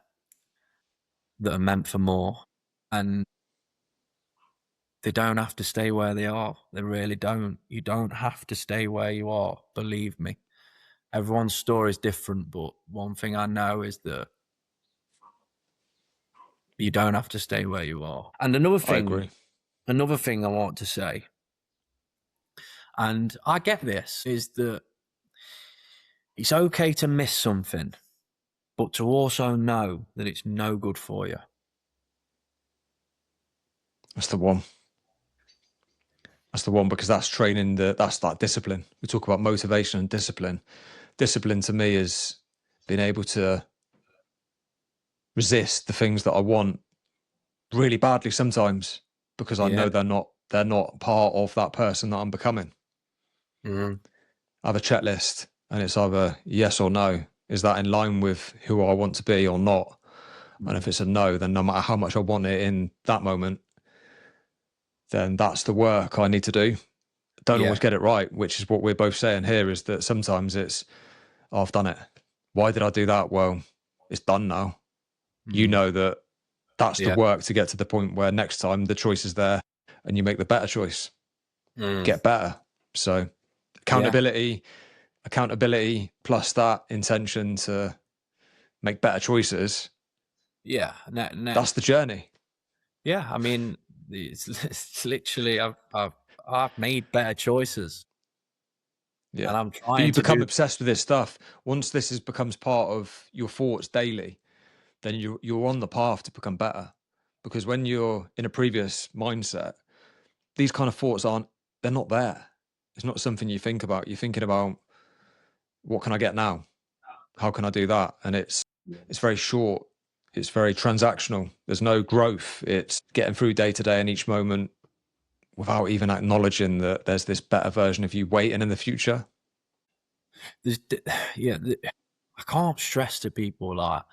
that are meant for more, and they don't have to stay where they are. They really don't. You don't have to stay where you are. Believe me. Everyone's story is different, but one thing I know is that you don't have to stay where you are. And another thing I want to say, and I get this, is that it's okay to miss something, but to also know that it's no good for you. That's the one. That's the one, because that's training that's that discipline. We talk about motivation and discipline. Discipline to me is being able to resist the things that I want really badly sometimes, because I Yeah. know they're not part of that person that I'm becoming. Mm. I have a checklist, and it's either yes or no. Is that in line with who I want to be or not? And if it's a no, then no matter how much I want it in that moment, then that's the work I need to do. Don't always get it right, which is what we're both saying here, is that sometimes it's, oh, I've done it. Why did I do that? Well, it's done now. You know that that's the work to get to the point where next time the choice is there and you make the better choice. Get better. So accountability plus that intention to make better choices. Yeah. That's the journey. Yeah. I mean, it's literally, I've made better choices. Yeah. And I'm But trying you to become do. obsessed with this stuff. Once becomes part of your thoughts daily, then you're on the path to become better. Because when you're in a previous mindset, these kind of thoughts they're not there. It's not something you think about. You're thinking about, what can I get now? How can I do that? And it's very short. It's very transactional. There's no growth. It's getting through day to day and each moment without even acknowledging that there's this better version of you waiting in the future. I can't stress to people, like,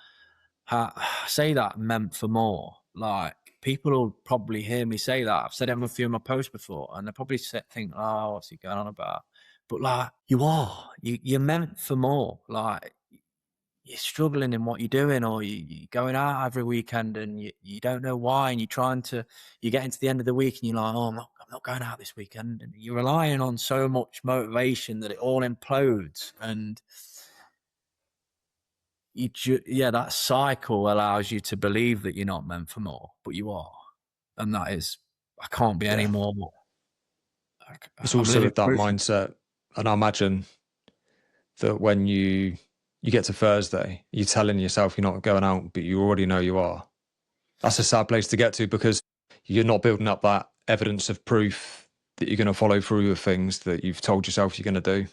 say that meant for more. Like, people will probably hear me say that. I've said it on a few of my posts before, and they probably think, oh, what's he going on about? But like, you're meant for more. Like, you're struggling in what you're doing, or you're going out every weekend and you don't know why, and you get into the end of the week and you're like, oh, I'm not going out this weekend. And you're relying on so much motivation that it all implodes. And that cycle allows you to believe that you're not meant for more, but you are. And that is, I can't be any more. It's I'm also living with that proof. mindset. And I imagine that when you get to Thursday, you're telling yourself you're not going out, but you already know you are. That's a sad place to get to, because you're not building up that evidence of proof that you're going to follow through with things that you've told yourself you're going to do.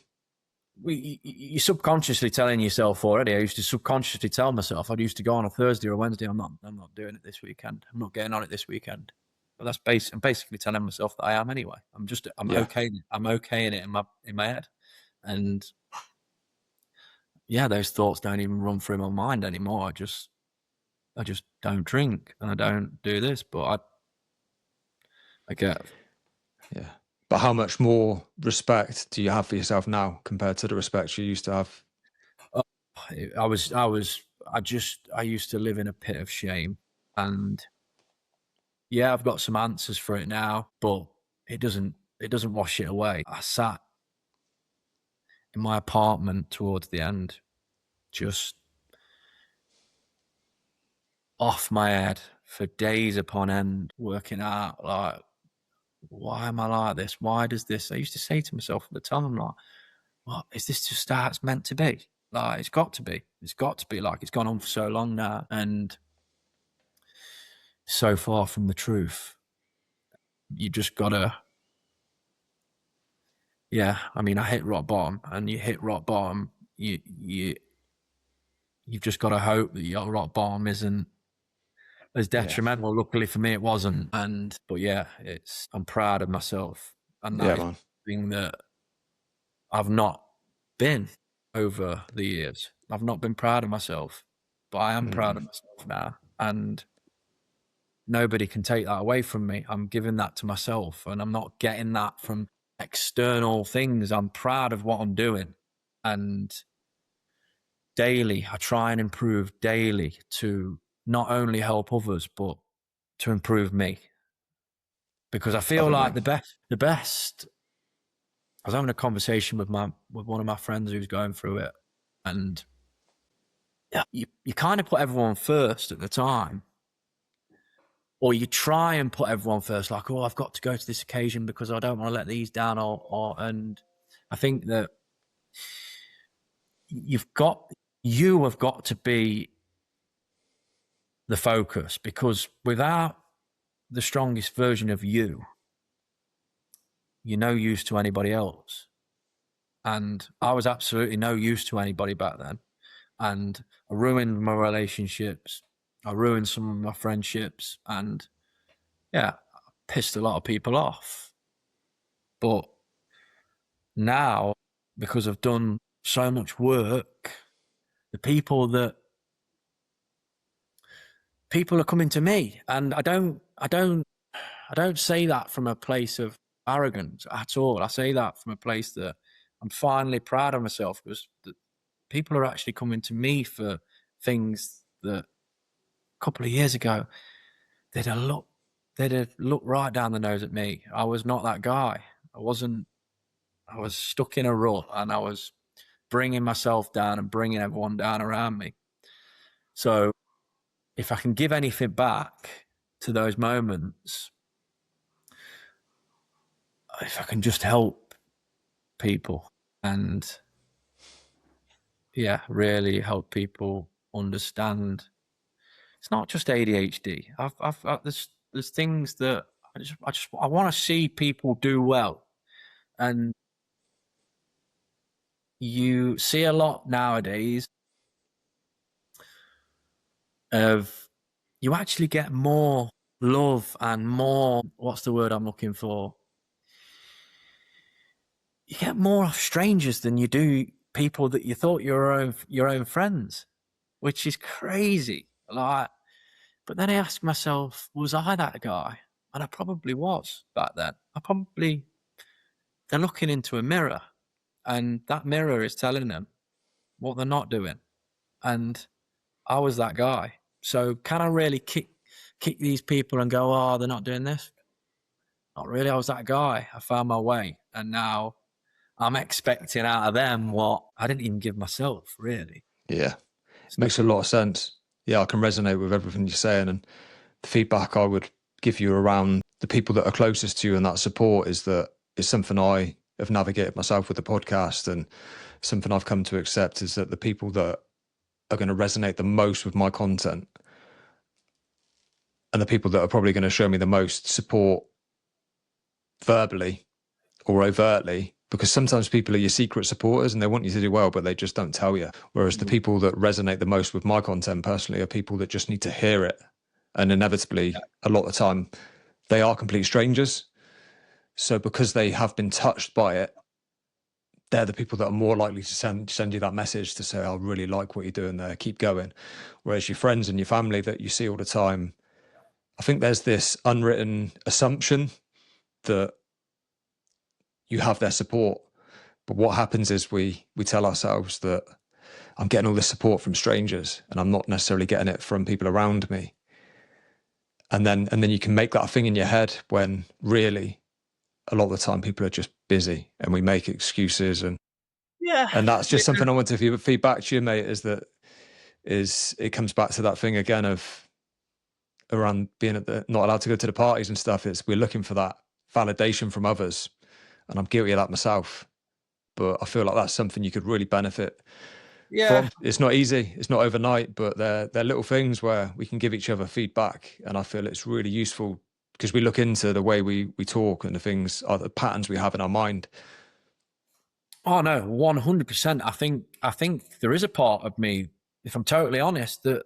You're subconsciously telling yourself already. I used to subconsciously tell myself, I used to go on a Thursday or a Wednesday, I'm not doing it this weekend. I'm not getting on it this weekend. But I'm basically telling myself that I am anyway. I'm okay. I'm okay in it in my head. And yeah, those thoughts don't even run through my mind anymore. I just don't drink and I don't do this, but I get. Yeah. But how much more respect do you have for yourself now compared to the respect you used to have? I used to live in a pit of shame, and yeah, I've got some answers for it now, but it doesn't wash it away. I sat in my apartment towards the end, just off my head for days upon end, working out, like, why am I like this? Why does this? I used to say to myself at the time, like, what is this just how it's meant to be? Like, it's got to be. It's got to be. Like, it's gone on for so long now, and so far from the truth. You just gotta. Yeah, I mean, I hit rock bottom, and you hit rock bottom. You've just got to hope that your rock bottom isn't as detrimental. Yeah. Luckily for me, it wasn't. But yeah, I'm proud of myself, and that is something that I've not been over the years. I've not been proud of myself, but I am proud of myself now, and nobody can take that away from me. I'm giving that to myself, and I'm not getting that from external things. I'm proud of what I'm doing, and daily I try and improve daily to not only help others but to improve me, because I feel like the best. I was having a conversation with one of my friends who's going through it, and you kind of put everyone first at the time, or you try and put everyone first, like, oh, I've got to go to this occasion because I don't want to let these down, and I think that you have got to be the focus, because without the strongest version of you, you're no use to anybody else. And I was absolutely no use to anybody back then. And I ruined my relationships. I ruined some of my friendships. And yeah, I pissed a lot of people off. But now, because I've done so much work, the people are coming to me. And I don't say that from a place of arrogance at all. I say that from a place that I'm finally proud of myself, because people are actually coming to me for things that a couple of years ago they'd have looked right down the nose at me. I was not that guy. I was stuck in a rut, and I was bringing myself down and bringing everyone down around me. So if I can give anything back to those moments, if I can just help people and really help people understand, it's not just ADHD. There's things that I want to see people do well, and you see a lot nowadays of, you actually get more love and more, what's the word I'm looking for? You get more strangers than you do people that you thought you your own friends, which is crazy. Like, but then I ask myself, was I that guy? And I probably was back then. They're looking into a mirror, and that mirror is telling them what they're not doing. And I was that guy. So can I really kick these people and go, oh, they're not doing this? Not really. I was that guy. I found my way. And now I'm expecting out of them what I didn't even give myself, really. Yeah. It makes a lot of sense. Yeah, I can resonate with everything you're saying. And the feedback I would give you around the people that are closest to you and that support is something I have navigated myself with the podcast, and something I've come to accept is that the people that are going to resonate the most with my content and the people that are probably going to show me the most support verbally or overtly, because sometimes people are your secret supporters and they want you to do well, but they just don't tell you. Whereas the people that resonate the most with my content personally are people that just need to hear it. And inevitably, a lot of the time, they are complete strangers. So because they have been touched by it, they're the people that are more likely to send you that message to say, I really like what you're doing there, keep going. Whereas your friends and your family that you see all the time, I think there's this unwritten assumption that you have their support. But what happens is we tell ourselves that I'm getting all this support from strangers and I'm not necessarily getting it from people around me. And then you can make that a thing in your head when really a lot of the time people are just busy and we make excuses. And that's just something I want to feed back to you, mate, it comes back to that thing again of around being not allowed to go to the parties and stuff. We're looking for that validation from others. And I'm guilty of that myself. But I feel like that's something you could really benefit from. It's not easy. It's not overnight, but they're little things where we can give each other feedback. And I feel it's really useful because we look into the way we talk and the patterns we have in our mind. Oh no, 100%. I think there is a part of me, if I'm totally honest, that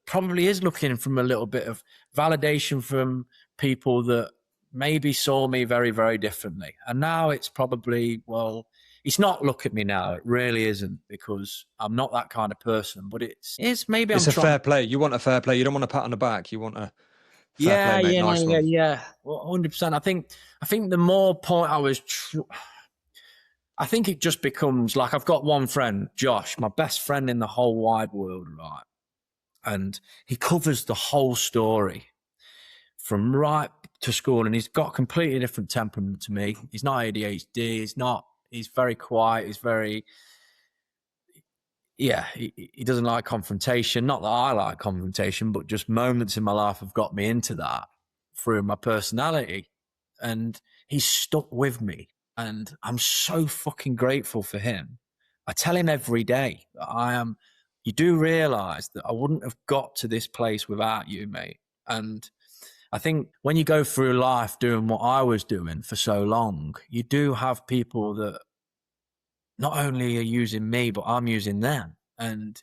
probably is looking from a little bit of validation from people that maybe saw me very, very differently. And now it's probably, well, it's not look at me now. It really isn't, because I'm not that kind of person. But it's fair play. You want a fair play. You don't want a pat on the back. You want a fair play, mate. Nice one. Yeah. Well, 100%. I think the more point I think it just becomes like, I've got one friend, Josh, my best friend in the whole wide world, right? And he covers the whole story from right to school, and he's got a completely different temperament to me. He's not ADHD. He's very quiet. He's very, he doesn't like confrontation. Not that I like confrontation, but just moments in my life have got me into that through my personality. And he's stuck with me. And I'm so fucking grateful for him. I tell him every day that you do realize that I wouldn't have got to this place without you, mate. And I think when you go through life doing what I was doing for so long, you do have people that not only are using me, but I'm using them. And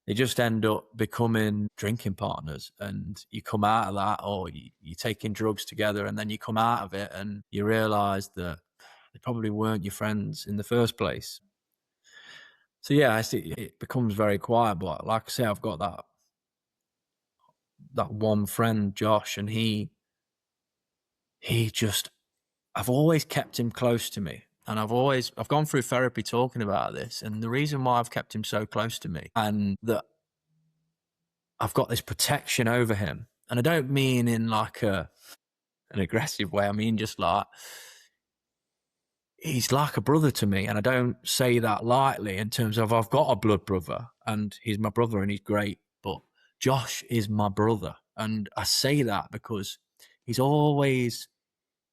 they just end up becoming drinking partners. And you come out of that, or you're taking drugs together, and then you come out of it and you realize that they probably weren't your friends in the first place. So yeah, I see it becomes very quiet. But like I say, I've got that one friend, Josh, and he just, I've always kept him close to me. And I've gone through therapy talking about this. And the reason why I've kept him so close to me, and that I've got this protection over him, and I don't mean in like an aggressive way. I mean, just like, he's like a brother to me. And I don't say that lightly in terms of I've got a blood brother and he's my brother and he's great. But Josh is my brother. And I say that because he's always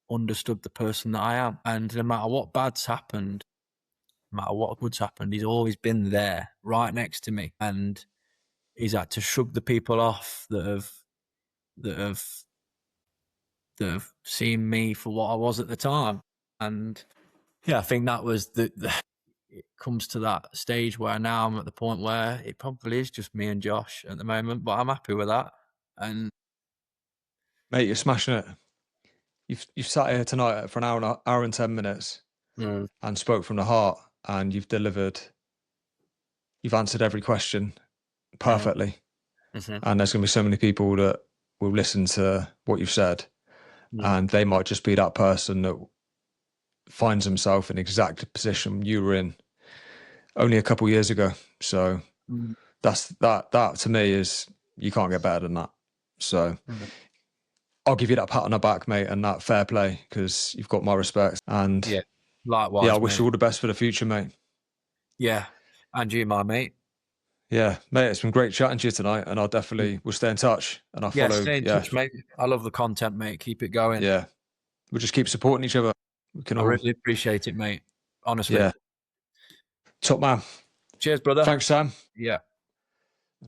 understood the person that I am. And no matter what bad's happened, no matter what good's happened, he's always been there right next to me. And he's had to shrug the people off that have seen me for what I was at the time. And yeah, I think that was it comes to that stage where now I'm at the point where it probably is just me and Josh at the moment, but I'm happy with that. And Mate, you're smashing it. You've sat here tonight for an hour and 10 minutes and spoke from the heart, and you've delivered. You've answered every question perfectly. And there's going to be so many people that will listen to what you've said, and they might just be that person that finds himself in the exact position you were in only a couple of years ago. So that to me is, you can't get better than that. So I'll give you that pat on the back, mate, and that fair play, because you've got my respect. And yeah, likewise. I wish you all the best for the future, mate. Yeah, and you, my mate. Yeah, mate, it's been great chatting to you tonight, and I'll definitely will stay in touch. And I'll follow. Stay in touch, mate. I love the content, mate. Keep it going. Yeah, we'll just keep supporting each other. I really appreciate it, mate. Honestly. Yeah. Top man. Cheers, brother. Thanks, Sam. Yeah.